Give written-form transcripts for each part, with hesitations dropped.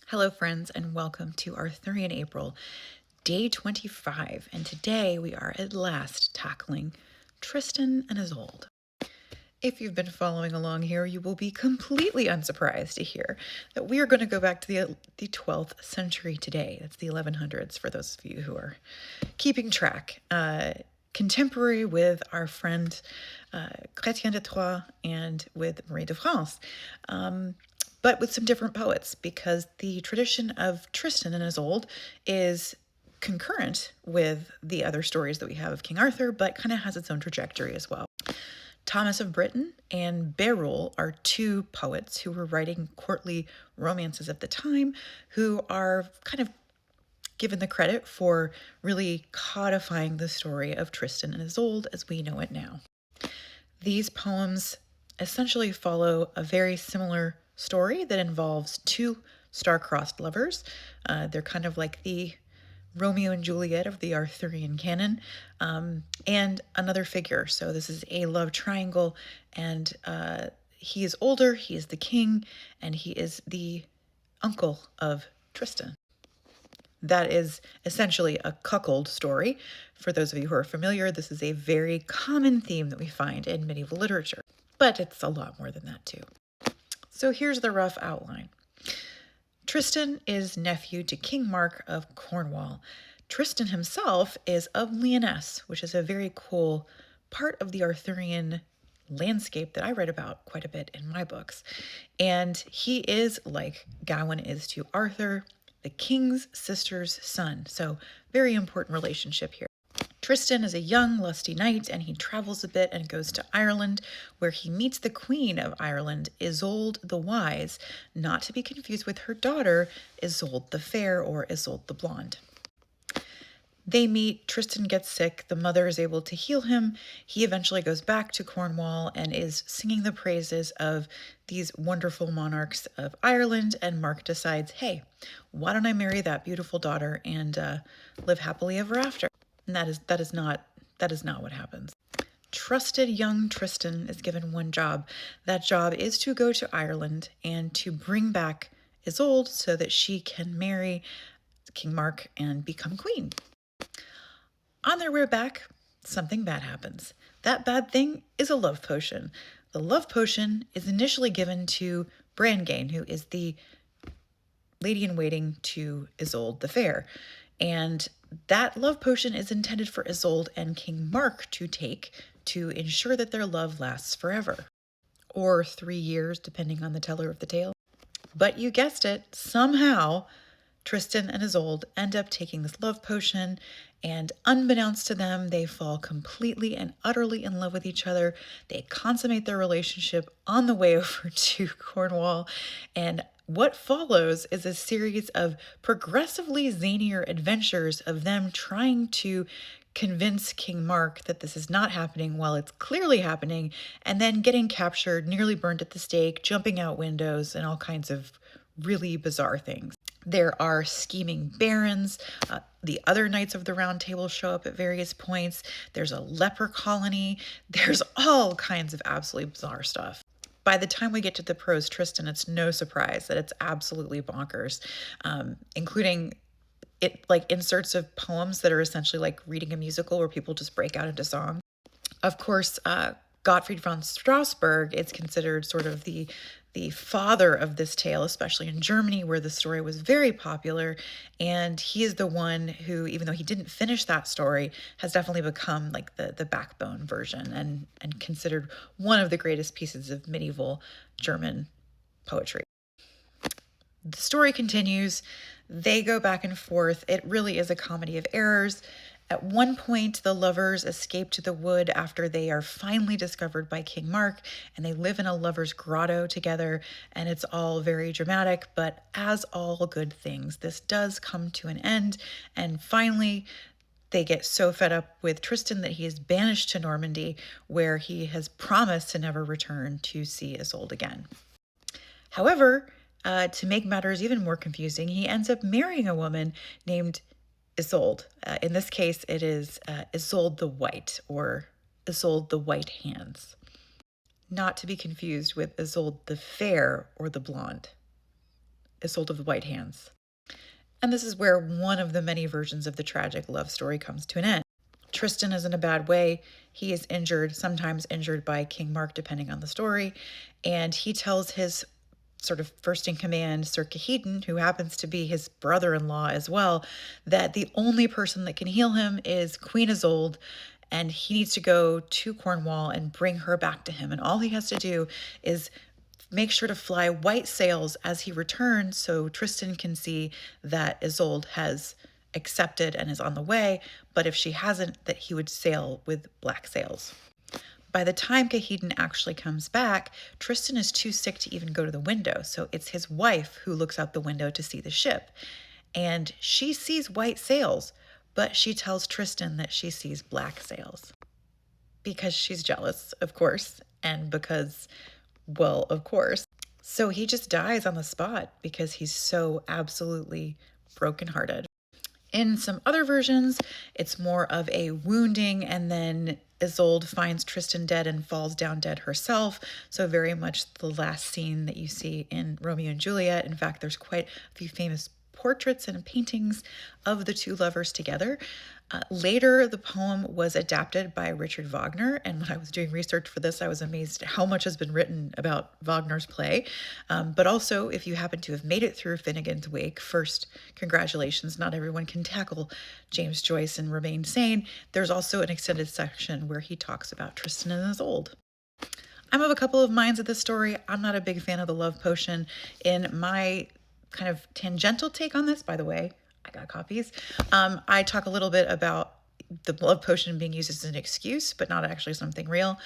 Hello, friends, and welcome to Arthurian April, day 25. And today we are at last tackling Tristan and Isolde. If you've been following along here, you will be completely unsurprised to hear that we are going to go back to the 12th century today. That's the 1100s for those of you who are keeping track. Contemporary with our friend Chrétien de Troyes and with Marie de France. But with some different poets, because the tradition of Tristan and Isolde is concurrent with the other stories that we have of King Arthur, but kind of has its own trajectory as well. Thomas of Britain and Beroul are two poets who were writing courtly romances at the time, who are kind of given the credit for really codifying the story of Tristan and Isolde as we know it now. These poems essentially follow a very similar story that involves two star-crossed lovers. They're kind of like the Romeo and Juliet of the Arthurian canon, and another figure. So this is a love triangle, and he is older, he is the king, and he is the uncle of Tristan. That is essentially a cuckold story. For those of you who are familiar, this is a very common theme that we find in medieval literature, but it's a lot more than that too. So here's the rough outline. Tristan is nephew to King Mark of Cornwall. Tristan himself is of Lyonesse, which is a very cool part of the Arthurian landscape that I read about quite a bit in my books. And he is, like Gawain is to Arthur, the king's sister's son. So very important relationship here. Tristan is a young, lusty knight, and he travels a bit and goes to Ireland, where he meets the Queen of Ireland, Isolde the Wise, not to be confused with her daughter, Isolde the Fair or Isolde the Blonde. They meet, Tristan gets sick, the mother is able to heal him. He eventually goes back to Cornwall and is singing the praises of these wonderful monarchs of Ireland, and Mark decides, hey, why don't I marry that beautiful daughter and live happily ever after? And that is not what happens. Trusted young Tristan is given one job. That job is to go to Ireland and to bring back Isolde so that she can marry King Mark and become queen. On their way back, something bad happens. That bad thing is a love potion. The love potion is initially given to Brangane, who is the lady-in-waiting to Isolde the Fair. And that love potion is intended for Isolde and King Mark to take to ensure that their love lasts forever. Or 3 years, depending on the teller of the tale. But you guessed it, somehow Tristan and Isolde end up taking this love potion, and unbeknownst to them, they fall completely and utterly in love with each other. They consummate their relationship on the way over to Cornwall, and what follows is a series of progressively zanier adventures of them trying to convince King Mark that this is not happening while it's clearly happening, and then getting captured, nearly burned at the stake, jumping out windows, and all kinds of really bizarre things. There are scheming barons. The other Knights of the Round Table show up at various points. There's a leper colony. There's all kinds of absolutely bizarre stuff. By the time we get to the prose Tristan, it's no surprise that it's absolutely bonkers, including it like inserts of poems that are essentially like reading a musical where people just break out into song. Of course, Gottfried von Strasberg is considered sort of the father of this tale, especially in Germany, where the story was very popular. And he is the one who, even though he didn't finish that story, has definitely become like the backbone version and considered one of the greatest pieces of medieval German poetry. The story continues. They go back and forth. It really is a comedy of errors. At one point, the lovers escape to the wood after they are finally discovered by King Mark, and they live in a lover's grotto together, and it's all very dramatic, but as all good things, this does come to an end, and finally, they get so fed up with Tristan that he is banished to Normandy, where he has promised to never return to see Isolde again. However, to make matters even more confusing, he ends up marrying a woman named Isolde. In this case, it is Isolde the White, or Isolde the White Hands. Not to be confused with Isolde the Fair or the Blonde. Isolde of the White Hands. And this is where one of the many versions of the tragic love story comes to an end. Tristan is in a bad way. He is injured, sometimes injured by King Mark, depending on the story. And he tells his sort of first in command, Sir Cahedon, who happens to be his brother-in-law as well, that the only person that can heal him is Queen Isolde, and he needs to go to Cornwall and bring her back to him. And all he has to do is make sure to fly white sails as he returns so Tristan can see that Isolde has accepted and is on the way, but if she hasn't, that he would sail with black sails. By the time Cahedon actually comes back, Tristan is too sick to even go to the window, so it's his wife who looks out the window to see the ship. And she sees white sails, but she tells Tristan that she sees black sails. Because she's jealous, of course, and because, well, of course. So he just dies on the spot because he's so absolutely brokenhearted. In some other versions, it's more of a wounding, and then Isolde finds Tristan dead and falls down dead herself. So very much the last scene that you see in Romeo and Juliet. In fact, there's quite a few famous portraits and paintings of the two lovers together. Later, the poem was adapted by Richard Wagner, and when I was doing research for this, I was amazed at how much has been written about Wagner's play. But also, if you happen to have made it through Finnegan's Wake, first, congratulations, not everyone can tackle James Joyce and remain sane. There's also an extended section where he talks about Tristan and Isolde. I'm of a couple of minds of this story. I'm not a big fan of the love potion. In my kind of tangential take on this, by the way, I got copies. I talk a little bit about the love potion being used as an excuse, but not actually something real.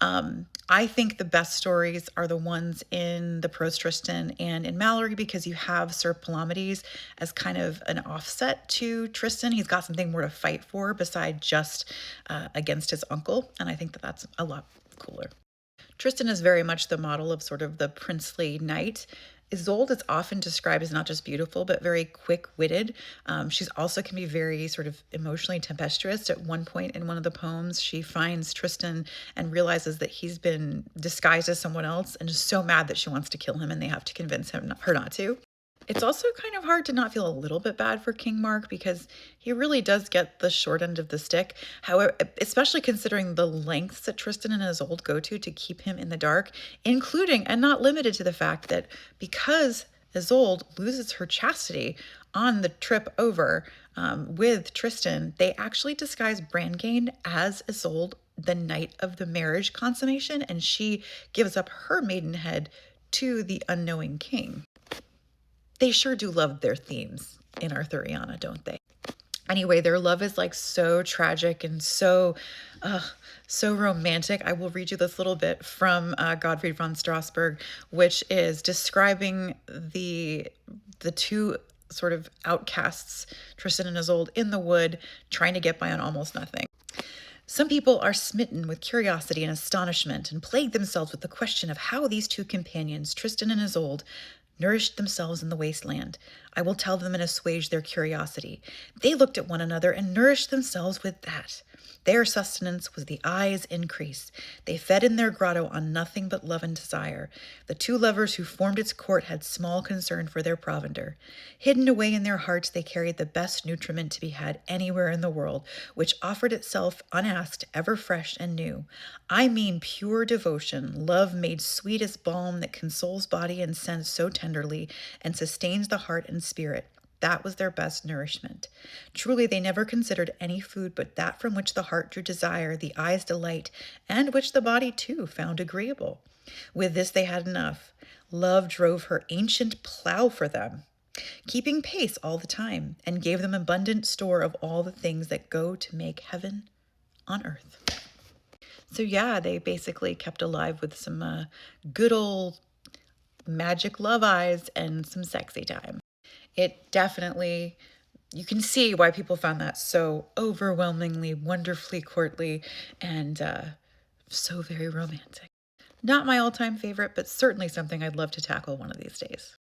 I think the best stories are the ones in the Prose Tristan and in Mallory, because you have Sir Palamedes as kind of an offset to Tristan. He's got something more to fight for beside just against his uncle, and I think that that's a lot cooler. Tristan is very much the model of sort of the princely knight. Isolde is often described as not just beautiful, but very quick-witted. She's also can be very sort of emotionally tempestuous. At one point in one of the poems, she finds Tristan and realizes that he's been disguised as someone else and is so mad that she wants to kill him, and they have to convince her not to. It's also kind of hard to not feel a little bit bad for King Mark, because he really does get the short end of the stick. However, especially considering the lengths that Tristan and Isolde go to keep him in the dark, including and not limited to the fact that because Isolde loses her chastity on the trip over with Tristan, they actually disguise Brangane as Isolde the night of the marriage consummation, and she gives up her maidenhead to the unknowing king. They sure do love their themes in Arthuriana, don't they? Anyway, their love is like so tragic and so romantic. I will read you this little bit from Gottfried von Strasberg, which is describing the two sort of outcasts, Tristan and Isolde, in the wood, trying to get by on almost nothing. Some people are smitten with curiosity and astonishment and plague themselves with the question of how these two companions, Tristan and Isolde, nourished themselves in the wasteland. I will tell them and assuage their curiosity. They looked at one another and nourished themselves with that. Their sustenance was the eye's increase. They fed in their grotto on nothing but love and desire. The two lovers who formed its court had small concern for their provender. Hidden away in their hearts, they carried the best nutriment to be had anywhere in the world, which offered itself unasked, ever fresh and new. I mean pure devotion, love made sweet as balm that consoles body and sense so tenderly and sustains the heart and spirit. That was their best nourishment. Truly, they never considered any food but that from which the heart drew desire, the eyes delight, and which the body too found agreeable. With this they had enough. Love drove her ancient plow for them, keeping pace all the time, and gave them abundant store of all the things that go to make heaven on earth. So yeah, they basically kept alive with some good old magic love eyes and some sexy time. It definitely, you can see why people found that so overwhelmingly, wonderfully courtly, and so very romantic. Not my all-time favorite, but certainly something I'd love to tackle one of these days.